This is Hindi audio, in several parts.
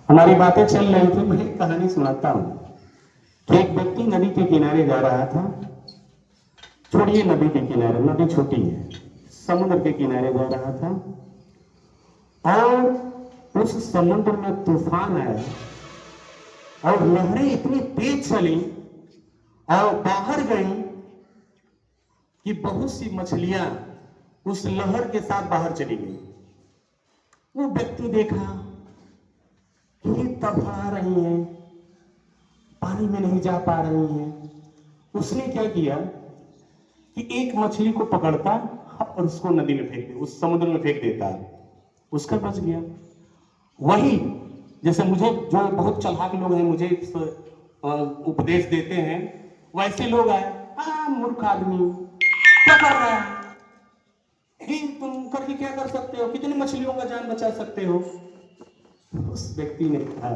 हमारी बातें चल रही थी, मैं एक कहानी सुनाता हूँ कि एक व्यक्ति नदी के किनारे जा रहा था। छोड़िए नदी के किनारे, नदी छोटी है, समुद्र के किनारे जा रहा था और उस समुद्र में तूफान आया और लहरें इतनी तेज चली और बाहर गई कि बहुत सी मछलियां उस लहर के साथ बाहर चली गई। वो व्यक्ति देखा कि तड़फड़ा रही हैं, पानी में नहीं जा पा रही हैं। उसने क्या किया कि एक मछली को पकड़ता और उसको नदी में फेंक दे, उस समुद्र में फेंक देता, उसका बच गया। वही जैसे मुझे जो बहुत चालाक लोग हैं मुझे उपदेश देते हैं, वैसे लोग आए, हाँ मूर्ख आदमी क्या कर रहा है, तुम करके क्या कर सकते हो, कितनी मछलियों का जान बचा सकते हो। उस व्यक्ति ने कहा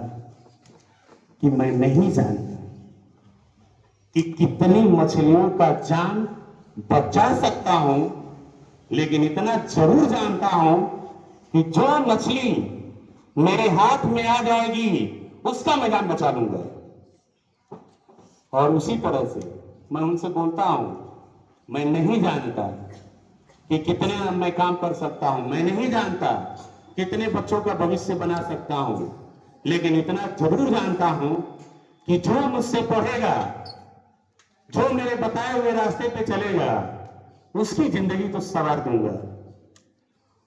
कि मैं नहीं जानता कि कितनी मछलियों का जान बचा सकता हूं, लेकिन इतना जरूर जानता हूं कि जो मछली मेरे हाथ में आ जाएगी उसका मैं जान बचा लूंगा। और उसी तरह से मैं उनसे बोलता हूं, मैं नहीं जानता कि कितने मैं काम कर सकता हूं, मैं नहीं जानता कितने बच्चों का भविष्य बना सकता हूं, लेकिन इतना जरूर जानता हूं कि जो मुझसे पढ़ेगा, जो मेरे बताए हुए रास्ते पे चलेगा, उसकी जिंदगी तो सवार दूंगा।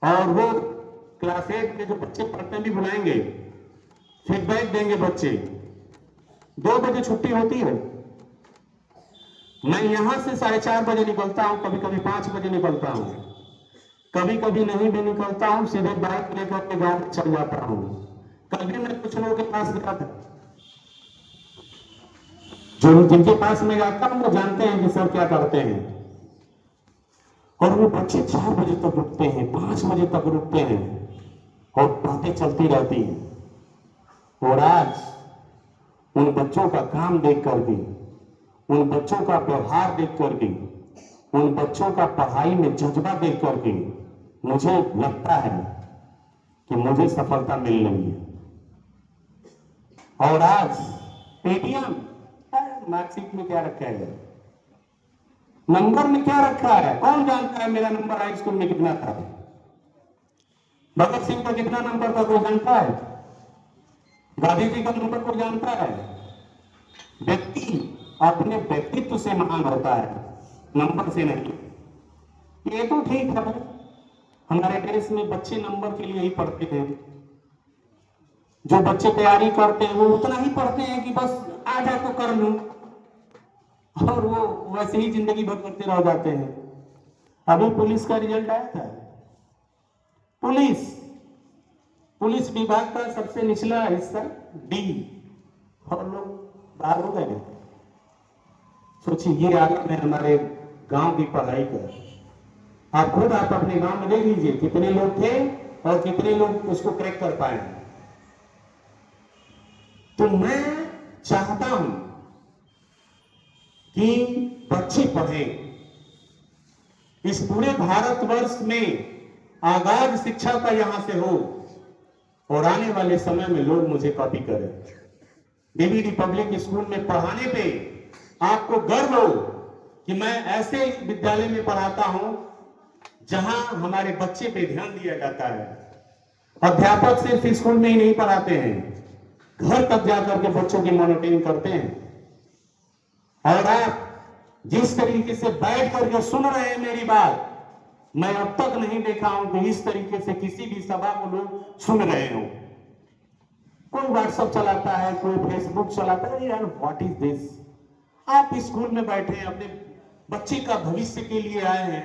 और वो क्लास 8 के जो बच्चे पढ़ते भी बुलाएंगे, फीडबैक देंगे बच्चे। 2 बजे छुट्टी होती है, मैं यहां से 4:30 बजे निकलता हूं, कभी कभी 5 बजे निकलता हूं, कभी कभी नहीं भी निकलता हूं, सीधे बाइक लेकर के गांव चल जाता हूं। कल भी मैं कुछ लोगों के पास गया था, जो जिनके पास मैं जाता हूं वो जानते हैं कि सर क्या करते हैं। और वो बच्चे 4 बजे तक रुकते हैं, 5 बजे तक रुकते हैं और बातें चलती रहती हैं। और आज उन बच्चों का काम देख करके, उन बच्चों का व्यवहार देख करके, उन बच्चों का पढ़ाई में जज्बा देख करके मुझे लगता है कि मुझे सफलता मिल रही है। और आज पेटीएम मार्कशीट में क्या रखा है, नंबर में क्या रखा है, कौन जानता है मेरा नंबर हाई स्कूल में कितना था, भगत सिंह का कितना नंबर था कोई जानता है, गांधी जी का नंबर कोई जानता है। व्यक्ति अपने व्यक्तित्व से महान होता है, नंबर से नहीं। ये तो ठीक है, हमारे देश में बच्चे नंबर के लिए ही पढ़ते हैं। जो बच्चे तैयारी करते हैं वो उतना ही पढ़ते हैं कि बस आ जाए तो कर लूं, और वो वैसे ही जिंदगी भर करते रह जाते हैं। अभी पुलिस का रिजल्ट आया था, पुलिस पुलिस विभाग का सबसे निचला हिस्सा डी, और लोग बाहर हो गए। सोचिए ये हालत है हमारे गांव की पढ़ाई का। आप अपने गांव में देख लीजिए कितने लोग थे और कितने लोग उसको क्रैक कर पाए। तो मैं चाहता हूं कि बच्चे पढ़ें। इस पूरे भारतवर्ष में आगाज शिक्षा का यहां से हो और आने वाले समय में लोग मुझे कॉपी करें। डीवीडी पब्लिक स्कूल में पढ़ाने पे आपको गर्व हो कि मैं ऐसे विद्यालय में पढ़ाता हूं जहां हमारे बच्चे पे ध्यान दिया जाता है। अध्यापक सिर्फ स्कूल में ही नहीं पढ़ाते हैं, घर तक जाकर के बच्चों की मॉनिटरिंग करते हैं। और आप जिस तरीके से बैठ करके सुन रहे हैं मेरी बात, मैं अब तक नहीं देखा हूं कि इस तरीके से किसी भी सभा को लोग सुन रहे हो। कोई व्हाट्सएप चलाता है, कोई फेसबुक चलाता है, यार व्हाट इज दिस। आप स्कूल में बैठे हैं, अपने बच्चे का भविष्य के लिए आए हैं,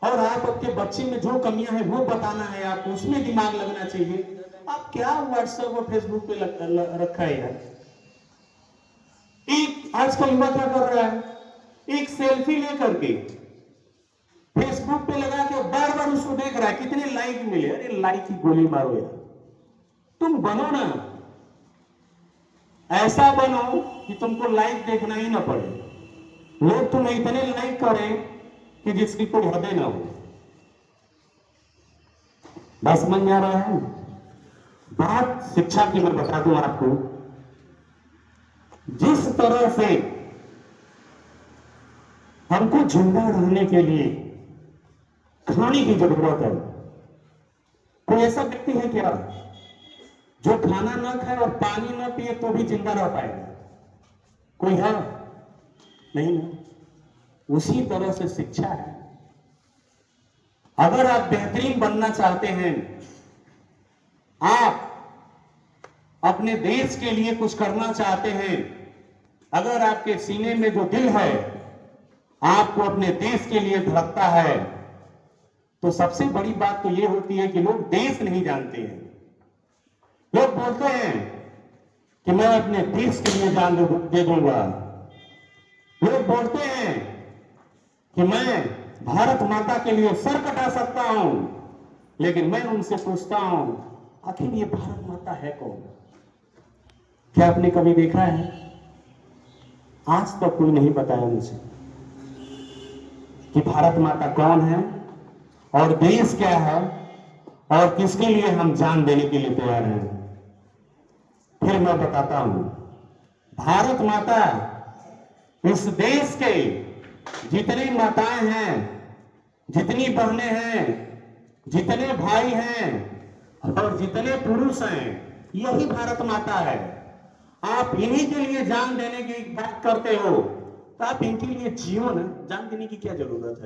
और आप आपके बच्चे में जो कमियां हैं वो बताना है, आपको उसमें दिमाग लगना चाहिए। आप क्या व्हाट्सएप और फेसबुक पे रखा है यार। एक आज का युवा क्या कर रहा है, एक सेल्फी लेकर के फेसबुक पे लगा के बार बार उसको देख रहा है कितने लाइक मिले। अरे लाइक की गोली मारो यार, तुम बनो ना, ऐसा बनो कि तुमको लाइक देखना ही ना पड़े, लोग तुम्हें इतने लाइक करें कि जिसकी कोई हदें ना हो। बस बन जा रहा है, बात शिक्षा की मैं बता दूं आपको, जिस तरह से हमको जिंदा रहने के लिए खाने की जरूरत है, कोई ऐसा व्यक्ति है क्या जो खाना ना खाए और पानी ना पिए तो भी जिंदा रह पाएगा? कोई है? नहीं ना। उसी तरह से शिक्षा है। अगर आप बेहतरीन बनना चाहते हैं, आप अपने देश के लिए कुछ करना चाहते हैं, अगर आपके सीने में जो दिल है आपको अपने देश के लिए धड़कता है, तो सबसे बड़ी बात तो यह होती है कि लोग देश नहीं जानते हैं। लोग बोलते हैं कि मैं अपने देश के लिए जान दे दूंगा। लोग बोलते हैं कि मैं भारत माता के लिए सर कटा सकता हूं, लेकिन मैं उनसे पूछता हूं, आखिर ये भारत माता है कौन? क्या आपने कभी देखा है? आज तक कोई नहीं बताया मुझे कि भारत माता कौन है और देश क्या है और किसके लिए हम जान देने के लिए तैयार हैं। फिर मैं बताता हूं, भारत माता इस देश के जितनी माताएं हैं, जितनी बहनें हैं, जितने भाई हैं और जितने पुरुष हैं, यही भारत माता है। आप इन्हीं के लिए जान देने की बात करते हो, तो आप इनके लिए जियो ना, जान देने की क्या जरूरत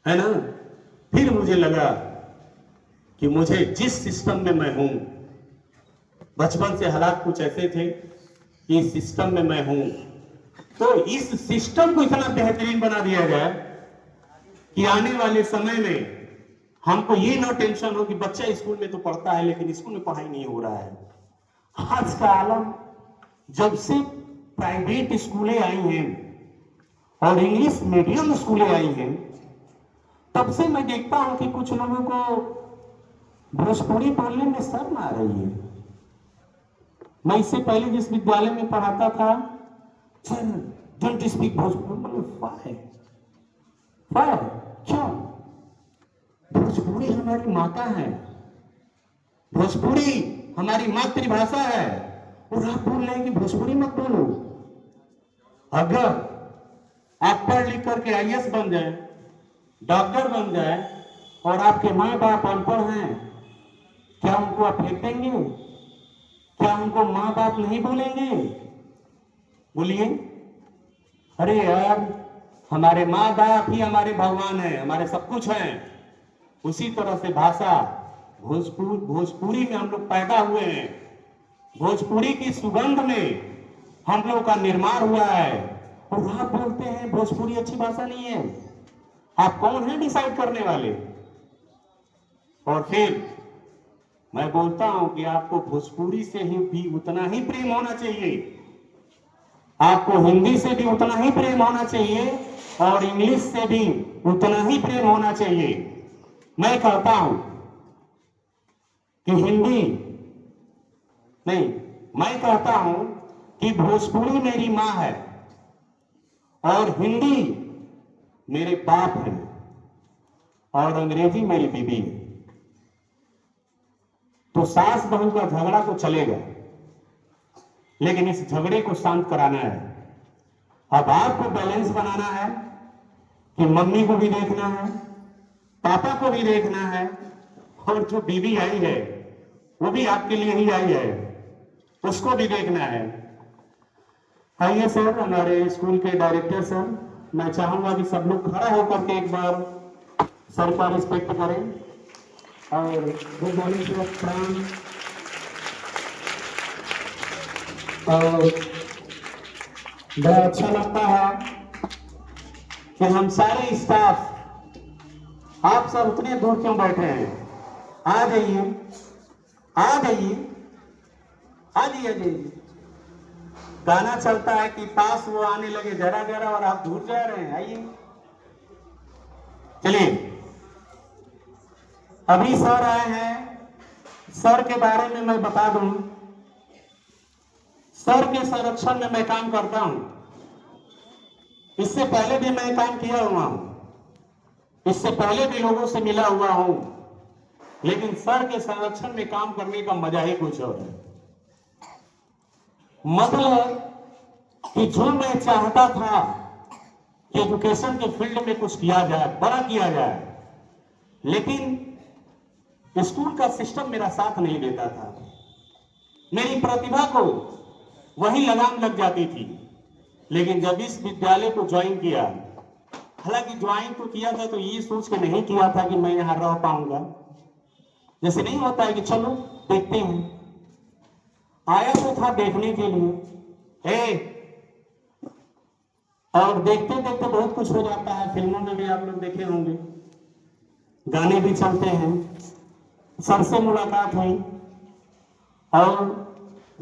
है ना? फिर मुझे लगा कि मुझे जिस सिस्टम में मैं हूं, बचपन से हालात कुछ ऐसे थे कि इस सिस्टम में मैं हूं, तो इस सिस्टम को इतना बेहतरीन बना दिया जाए कि आने वाले समय में हमको ये ना टेंशन हो कि बच्चा स्कूल में तो पढ़ता है लेकिन स्कूल में पढ़ाई नहीं हो रहा है। आज का आलम, जब से प्राइवेट स्कूलें आई हैं और इंग्लिश मीडियम स्कूलें आई हैं, तब से मैं देखता हूं कि कुछ लोगों को भोजपुरी बोलने में शर्म आ रही है। मैं इससे पहले जिस विद्यालय में पढ़ाता था, डोंट स्पीक भोजपुरी। फायर क्यों? भोजपुरी हमारी माता है, भोजपुरी हमारी मातृभाषा है, और आप बोल रहे हैं कि भोजपुरी मत बोलो। अगर आप पढ़ लिख करके आईएएस बन जाए, डॉक्टर बन जाए और आपके माँ बाप अनपढ़ हैं, क्या उनको आप फेंक देंगे? क्या उनको माँ बाप नहीं बोलेंगे? बोलिए। अरे यार, हमारे माँ बाप ही हमारे भगवान हैं, हमारे सब कुछ हैं। उसी तरह से भाषा भोजपुरी में हम लोग पैदा हुए हैं, भोजपुरी की सुगंध में हम लोग का निर्माण हुआ है, और आप बोलते हैं भोजपुरी अच्छी भाषा नहीं है। आप कौन है डिसाइड करने वाले? और फिर मैं बोलता हूं कि आपको भोजपुरी से ही भी उतना ही प्रेम होना चाहिए, आपको हिंदी से भी उतना ही प्रेम होना चाहिए, और इंग्लिश से भी उतना ही प्रेम होना चाहिए। मैं कहता हूं कि हिंदी नहीं, मैं कहता हूं कि भोजपुरी मेरी मां है और हिंदी मेरे बाप है और अंग्रेजी मेरी बीबी है। तो सास बहू का झगड़ा तो चलेगा, लेकिन इस झगड़े को शांत कराना है। अब आपको बैलेंस बनाना है कि मम्मी को भी देखना है, पापा को भी देखना है, और जो बीवी आई है वो भी आपके लिए ही आई है, उसको भी देखना है। आइए सर, हमारे स्कूल के डायरेक्टर सर, मैं चाहूंगा कि सब लोग खड़ा होकर के एक बार सर का रिस्पेक्ट करें और गुड मॉर्निंग सर, प्रणाम। और बड़ा अच्छा लगता है कि हम सारे स्टाफ, आप सब उतने दूर क्यों बैठे हैं? आ जाइए, आ जाइए, आ जाइए। गाना चलता है कि पास वो आने लगे जरा जरा, और आप दूर जा रहे हैं। आइए, चलिए। अभी सर आए हैं, सर के बारे में मैं बता दूं, सर के संरक्षण में मैं काम करता हूं। इससे पहले भी मैं काम किया हुआ हूं, इससे पहले भी लोगों से मिला हुआ हूं, लेकिन सर के संरक्षण में काम करने का मजा ही कुछ और है। मतलब कि जो मैं चाहता था कि एजुकेशन के फील्ड में कुछ किया जाए, बड़ा किया जाए, लेकिन स्कूल का सिस्टम मेरा साथ नहीं देता था। मेरी प्रतिभा को वही लगाम लग जाती थी। लेकिन जब इस विद्यालय को ज्वाइन किया, हालांकि ज्वाइन तो किया था तो ये सोच के नहीं किया था कि मैं यहां रह पाऊंगा, जैसे नहीं होता है कि चलो देखते हैं। आया तो था देखने के लिए, और देखते देखते बहुत कुछ हो जाता है। फिल्मों में भी आप लोग देखे होंगे, गाने भी चलते हैं। सर से मुलाकात हुई और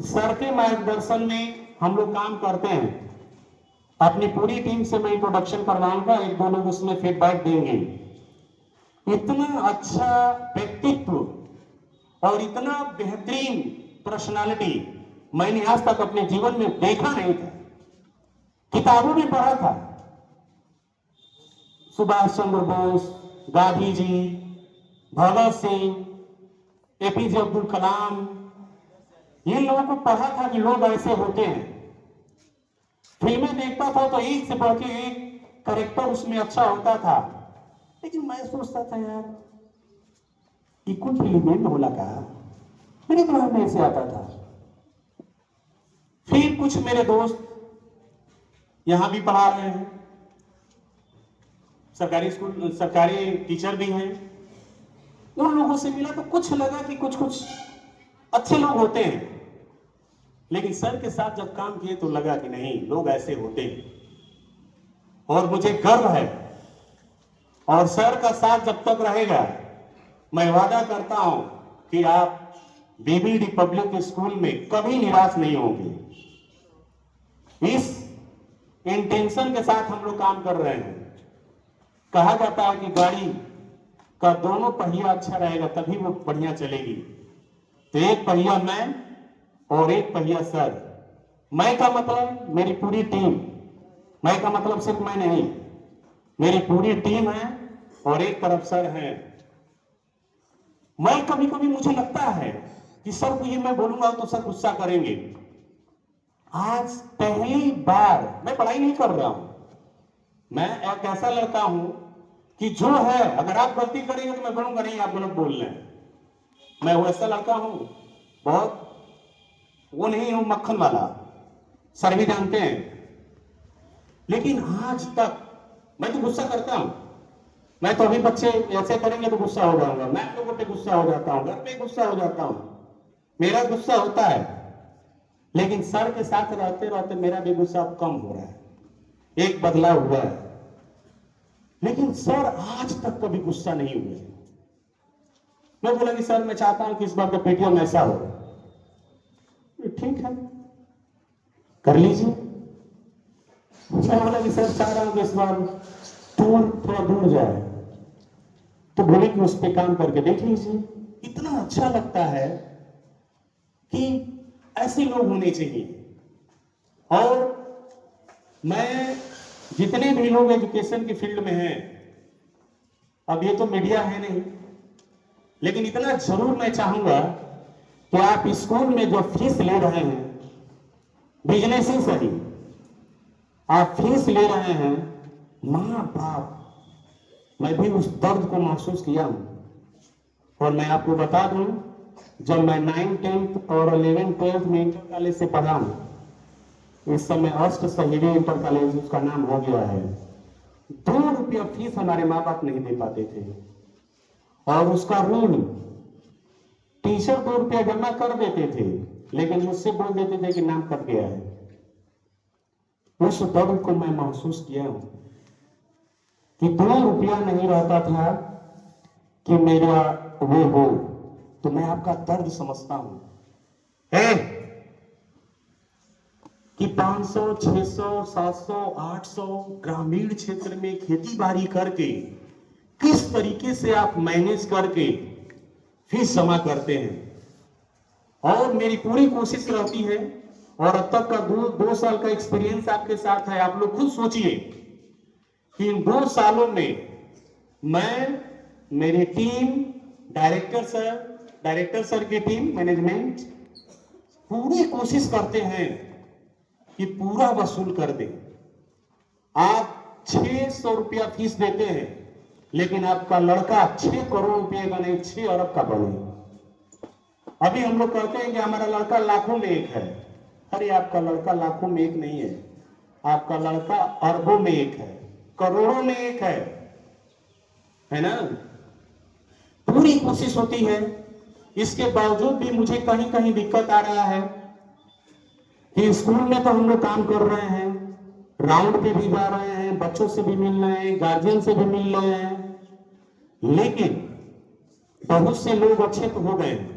सर के मार्गदर्शन में हम लोग काम करते हैं। अपनी पूरी टीम से मैं इंट्रोडक्शन करवाऊंगा, एक दो लोग उसमें फीडबैक देंगे। इतना अच्छा व्यक्तित्व और इतना बेहतरीन पर्सनालिटी मैंने आज तक अपने जीवन में देखा नहीं था। किताबों में पढ़ा था, सुभाष चंद्र बोस, गांधी जी, भगत सिंह, एपीजे अब्दुल कलाम, इन लोगों को पढ़ा था कि लोग ऐसे होते हैं। फिल्में देखता था तो एक से बढ़ के एक कैरेक्टर उसमें अच्छा होता था। लेकिन मैं सोचता था यार, इक्वल फिल्में होला का, मेरे दिमाग में ऐसे आता था। फिर कुछ मेरे दोस्त यहां भी पढ़ा रहे हैं, सरकारी स्कूल, सरकारी टीचर भी हैं। उन लोगों से मिला तो कुछ लगा कि कुछ कुछ अच्छे लोग होते हैं। लेकिन सर के साथ जब काम किए तो लगा कि नहीं, लोग ऐसे होते हैं। और मुझे गर्व है, और सर का साथ जब तक रहेगा, मैं वादा करता हूं कि आप बीबीडी पब्लिक स्कूल में कभी निराश नहीं होंगे। इस इंटेंशन के साथ हम लोग काम कर रहे हैं। कहा जाता है कि गाड़ी का दोनों पहिया अच्छा रहेगा तभी वो बढ़िया चलेगी। तो एक पहिया मैं और एक पहिया सर। मैं का मतलब मेरी पूरी टीम, मैं का मतलब सिर्फ मैं नहीं, मेरी पूरी टीम है और एक तरफ सर है। मैं कभी कभी मुझे लगता है कि सर को ये मैं बोलूंगा तो सर गुस्सा करेंगे। आज पहली बार मैं पढ़ाई नहीं कर रहा हूं, मैं एक ऐसा लड़का हूं कि जो है, अगर आप गलती करेंगे तो मैं बोलूंगा नहीं आप गलत बोल रहे हैं। मैं वैसा लड़का हूं, बहुत वो नहीं हूं मक्खन वाला, सर भी जानते हैं। लेकिन आज तक मैं तो गुस्सा करता हूं। मैं तो अभी बच्चे ऐसे करेंगे तो गुस्सा हो जाऊंगा, मैं लोगों पे गुस्सा हो जाता हूं, घर पे गुस्सा हो जाता हूं, मेरा गुस्सा होता है। लेकिन सर के साथ रहते रहते मेरा भी गुस्सा अब कम हो रहा है, एक बदलाव हुआ है। लेकिन सर आज तक कभी गुस्सा नहीं हुए। मैं बोला कि सर मैं चाहता हूं कि इस बार का पेटीएम ऐसा हो। ठीक है, कर लीजिए। मैं बोला कि सर चाह रहा हूं कि इस बार टूर थोड़ा दूर जाए, तो बोले कि उस पर काम करके देख लीजिए। इतना अच्छा लगता है कि ऐसे लोग होने चाहिए। और मैं जितने भी लोग एजुकेशन की फील्ड में हैं, अब ये तो मीडिया है नहीं, लेकिन इतना जरूर मैं चाहूंगा कि आप स्कूल में जो फीस ले रहे हैं, बिजनेस ही सही, आप फीस ले रहे हैं, मां बाप, मैं भी उस दर्द को महसूस किया हूं। और मैं आपको बता दूं, जब मैं 9, 10 और 11, 12 में इंटर कॉलेज से पढ़ा हूं, इस समय अष्ट सहीवी इंटर कॉलेज उसका नाम हो गया है, 2 रुपया फीस हमारे माँ बाप नहीं दे पाते थे। और उसका ऋण टीचर 2 रुपया जमा कर देते थे, लेकिन मुझसे बोल देते थे कि नाम कट गया है। उस दर्द को मैं महसूस किया हूं कि 2 रुपया नहीं रहता था कि मेरा वो हो। तो मैं आपका दर्द समझता हूं कि 500, 600, 700, 800 ग्रामीण क्षेत्र में खेती बाड़ी करके किस तरीके से आप मैनेज करके फीस जमा करते हैं। और मेरी पूरी कोशिश रहती है, और अब तक का 2 साल का एक्सपीरियंस आपके साथ है। आप लोग खुद सोचिए कि इन 2 सालों में मैं, मेरी टीम, डायरेक्टर सर की टीम मैनेजमेंट पूरी कोशिश करते हैं कि पूरा वसूल कर दे। आप 600 रुपया फीस देते हैं, लेकिन आपका लड़का 6 करोड़ रुपए का नहीं 6 अरब का बने। अभी हम लोग कहते हैं कि हमारा लड़का लाखों में एक है। अरे आपका लड़का लाखों में एक नहीं है, आपका लड़का अरबों में एक है, करोड़ों में एक है ना। पूरी कोशिश होती है, इसके बावजूद भी मुझे कहीं कहीं दिक्कत आ रहा है कि स्कूल में तो हम लोग काम कर रहे हैं, राउंड पे भी जा रहे हैं, बच्चों से भी मिल रहे हैं, गार्जियन से भी मिल रहे हैं, लेकिन बहुत से लोग अच्छे तो हो गए हैं।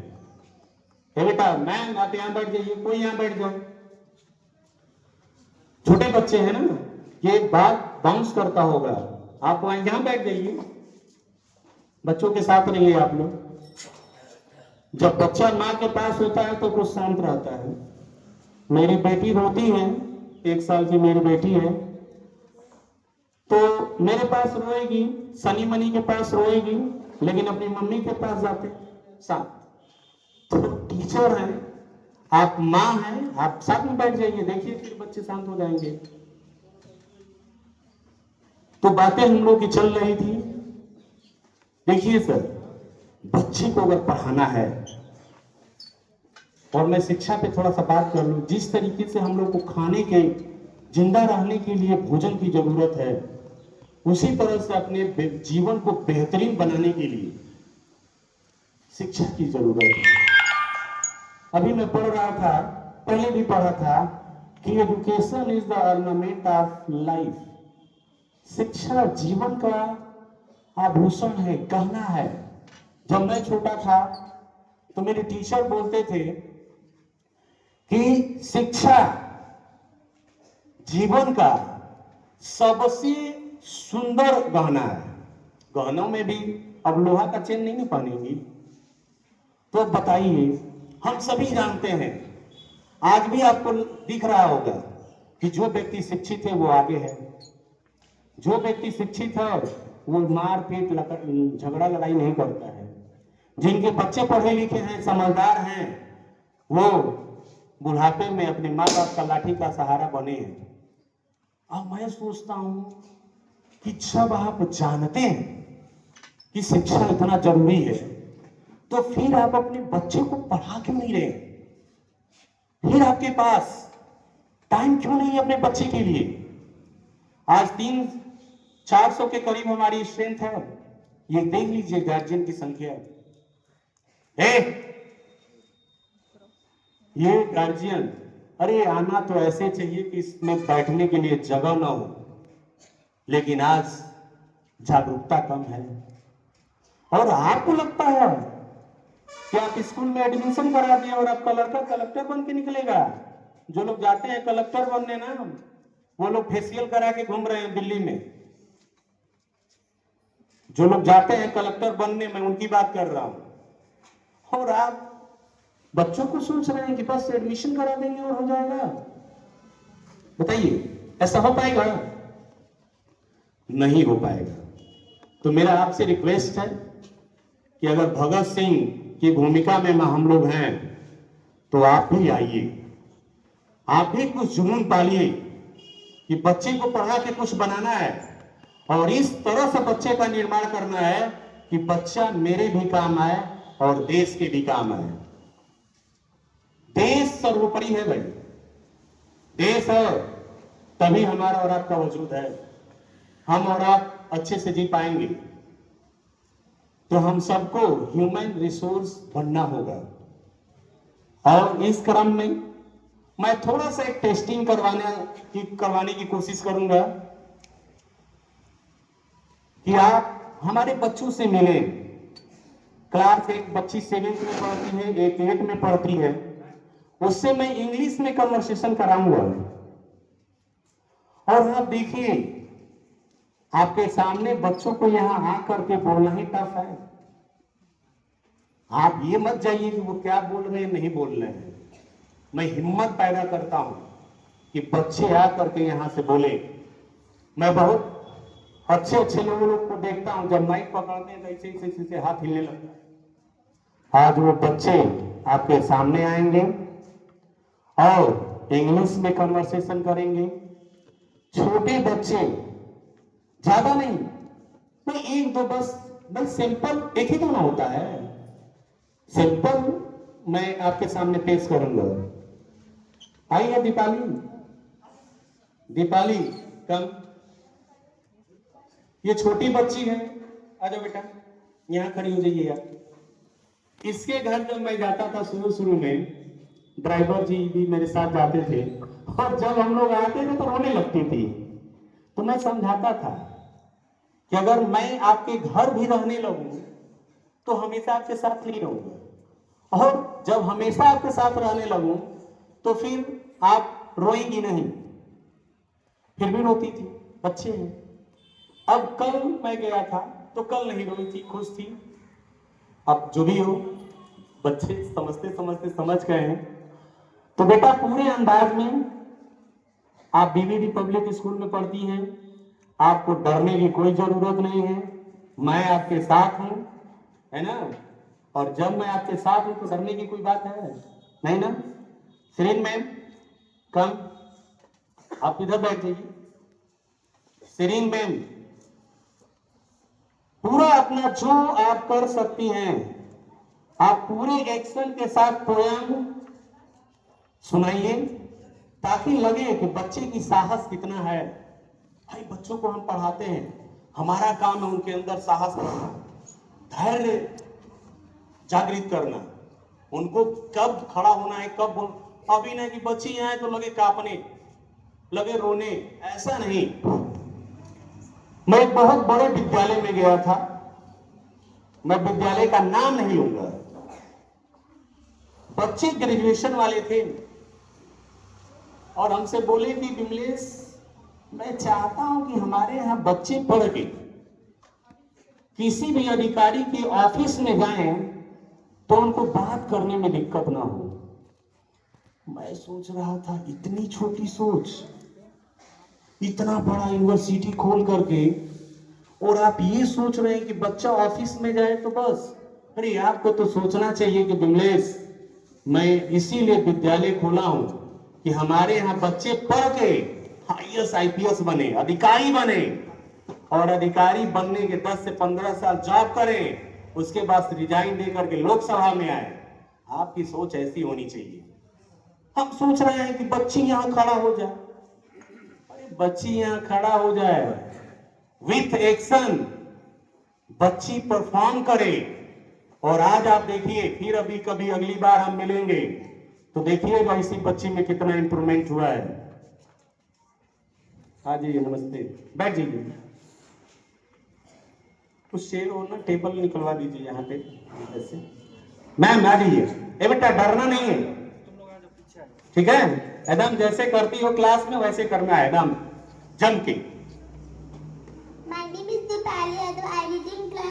बेटा मैम आप यहां बैठ जाइए, कोई यहां बैठ जाओ। छोटे बच्चे हैं ना, ये बात बाउंस करता होगा, आप वहां यहां बैठ जाइए, बच्चों के साथ रहिए आप लोग। जब बच्चा माँ के पास होता है तो कुछ शांत रहता है। मेरी बेटी रोती है, 1 साल की मेरी बेटी है, तो मेरे पास रोएगी, सनी मनी के पास रोएगी, लेकिन अपनी मम्मी के पास जाते साथ। तो टीचर है, आप माँ हैं, आप साथ में बैठ जाइए, देखिए फिर बच्चे शांत हो जाएंगे। तो बातें हम लोग की चल रही थी। देखिए सर, बच्चे को अगर पढ़ाना है, और मैं शिक्षा पे थोड़ा सा बात कर लूं, जिस तरीके से हम लोग को खाने के, जिंदा रहने के लिए भोजन की जरूरत है, उसी तरह से अपने जीवन को बेहतरीन बनाने के लिए शिक्षा की जरूरत है। अभी मैं पढ़ रहा था, पहले भी पढ़ा था कि education is the ornament of life. शिक्षा जीवन का आभूषण है, गहना है। जब मैं छोटा था तो मेरे टीचर बोलते थे कि शिक्षा जीवन का सबसे सुंदर गहना है। गहनों में भी अब लोहा का चेन नहीं पहनेंगी, तो बताइए, हम सभी जानते हैं, आज भी आपको दिख रहा होगा कि जो व्यक्ति शिक्षित है वो आगे है, जो व्यक्ति शिक्षित है वो मार पीट झगड़ा लड़ाई नहीं करता है। जिनके बच्चे पढ़े लिखे हैं, समझदार हैं, वो बुढ़ापे में अपने माँ बाप का लाठी का सहारा बने हैं। अब मैं सोचता हूं कि जब आप जानते हैं कि शिक्षा इतना जरूरी है, तो फिर आप अपने बच्चे को पढ़ा क्यों नहीं रहे? फिर आपके पास टाइम क्यों नहीं है अपने बच्चे के लिए? आज 300-400 के करीब हमारी स्ट्रेंथ है, ये देख लीजिए गार्जियन की संख्या। ये गार्जियन, अरे आना तो ऐसे चाहिए कि इसमें बैठने के लिए जगह ना हो, लेकिन आज जागरूकता कम है। और आपको लगता है कि आप स्कूल में एडमिशन करा दिए और आपका लड़का कलेक्टर बन के निकलेगा? जो लोग जाते हैं कलेक्टर बनने ना, वो लोग फेशियल करा के घूम रहे हैं दिल्ली में। जो लोग जाते हैं कलेक्टर बनने, मैं उनकी बात कर रहा हूं। और आप बच्चों को सोच रहे हैं कि बस एडमिशन करा देंगे और हो जाएगा। बताइए, ऐसा हो पाएगा? नहीं हो पाएगा। तो मेरा आपसे रिक्वेस्ट है कि अगर भगत सिंह की भूमिका में हम लोग हैं, तो आप भी आइए, आप भी कुछ जुनून पालिए कि बच्चे को पढ़ा के कुछ बनाना है, और इस तरह से बच्चे का निर्माण करना है कि बच्चा मेरे भी काम आए और देश के भी काम आए। देश सर्वोपरि है भाई, देश है तभी हमारा और आपका वजूद है। हम और आप अच्छे से जी पाएंगे, तो हम सबको ह्यूमन रिसोर्स बनना होगा। और इस क्रम में मैं थोड़ा सा एक टेस्टिंग करवाने की कोशिश करूंगा कि आप हमारे बच्चों से मिले। क्लास एक बच्ची 7th में पढ़ती है, एक 8 में पढ़ती है, उससे मैं इंग्लिश में कन्वर्सेशन कराऊंगा। और आप देखिए, आपके सामने बच्चों को यहां आकर के बोलना ही टफ है। आप ये मत जाइए कि वो क्या बोल रहे हैं, नहीं बोल रहे हैं। मैं हिम्मत पैदा करता हूं कि बच्चे आकर के यहां से बोले। मैं बहुत अच्छे लोगों को देखता हूं, जब माइक पकड़ते हैं तो ऐसे हाथ हिलने लगता है। आज वो बच्चे आपके सामने आएंगे और इंग्लिश में कन्वर्सेशन करेंगे। छोटे बच्चे, ज्यादा नहीं, भाई एक दो बस, भाई सिंपल एक ही तो ना होता है, सिंपल मैं आपके सामने पेश करूंगा। आइए दीपाली, दीपाली कम, ये छोटी बच्ची है, आ जाओ बेटा, यहाँ खड़ी हो जाइए आप। इसके घर जब मैं जाता था शुरू शुरू में, ड्राइवर जी भी मेरे साथ जाते थे, और जब हम लोग आते थे तो रोने लगती थी। तो मैं समझाता था कि अगर मैं आपके घर भी रहने लगूं तो हमेशा आपके साथ नहीं रहूंगा, और जब हमेशा आपके साथ रहने लगूं तो फिर आप रोएंगी नहीं। फिर भी रोती थी, बच्चे हैं। अब कल मैं गया था तो कल नहीं रोई थी, खुश थी। अब जो भी हो, बच्चे समझते समझते समझ गए हैं। तो बेटा पूरे अंदाज में, आप बीबीडी पब्लिक स्कूल में पढ़ती हैं, आपको डरने की कोई जरूरत नहीं है, मैं आपके साथ हूं, है ना। और जब मैं आपके साथ हूं तो डरने की कोई बात है नहीं ना। सीरीन मैम कम, आप इधर बैठ जाइए। सीरीन मैम, पूरा अपना जो आप कर सकती हैं, आप पूरे एक्शन के साथ पोयम सुनाइए, ताकि लगे कि बच्चे की साहस कितना है। भाई बच्चों को हम पढ़ाते हैं, हमारा काम है उनके अंदर साहस करना, धैर्य जागृत करना, उनको कब खड़ा होना है, कब बोल। अभी नहीं कि बच्ची आए तो लगे कांपने, लगे रोने, ऐसा नहीं। मैं एक बहुत बड़े विद्यालय में गया था, मैं विद्यालय का नाम नहीं लूंगा। बच्चे ग्रेजुएशन वाले थे और हमसे बोले कि विमलेश, मैं चाहता हूं कि हमारे यहां बच्चे पढ़ के किसी भी अधिकारी के ऑफिस में जाएं तो उनको बात करने में दिक्कत ना हो। मैं सोच रहा था, इतनी छोटी सोच, इतना बड़ा यूनिवर्सिटी खोल करके, और आप ये सोच रहे हैं कि बच्चा ऑफिस में जाए तो बस। अरे आपको तो सोचना चाहिए कि विमलेश, मैं इसीलिए विद्यालय खोला हूं कि हमारे यहाँ बच्चे पढ़ के IAS IPS बने, अधिकारी बने, और अधिकारी बनने के 10 से 15 साल जॉब करें, उसके बाद रिजाइन दे करके लोकसभा में आए। आपकी सोच ऐसी होनी चाहिए। हम सोच रहे हैं कि बच्ची यहां खड़ा हो जाए, अरे बच्ची यहां खड़ा हो जाए, विथ एक्शन बच्ची परफॉर्म करे। और आज आप देखिए, फिर अभी कभी अगली बार हम मिलेंगे तो देखिएगा इसी बच्ची में कितना इंप्रूवमेंट हुआ है। हाँ जी, नमस्ते, बैठ जाइए। कुछ शेर हो ना, टेबल निकलवा दीजिए यहाँ पे ऐसे। मैम आ जाइए। ए बेटा, डरना नहीं है, ठीक है, एकदम जैसे करती हो क्लास में वैसे करना है, एकदम जम के।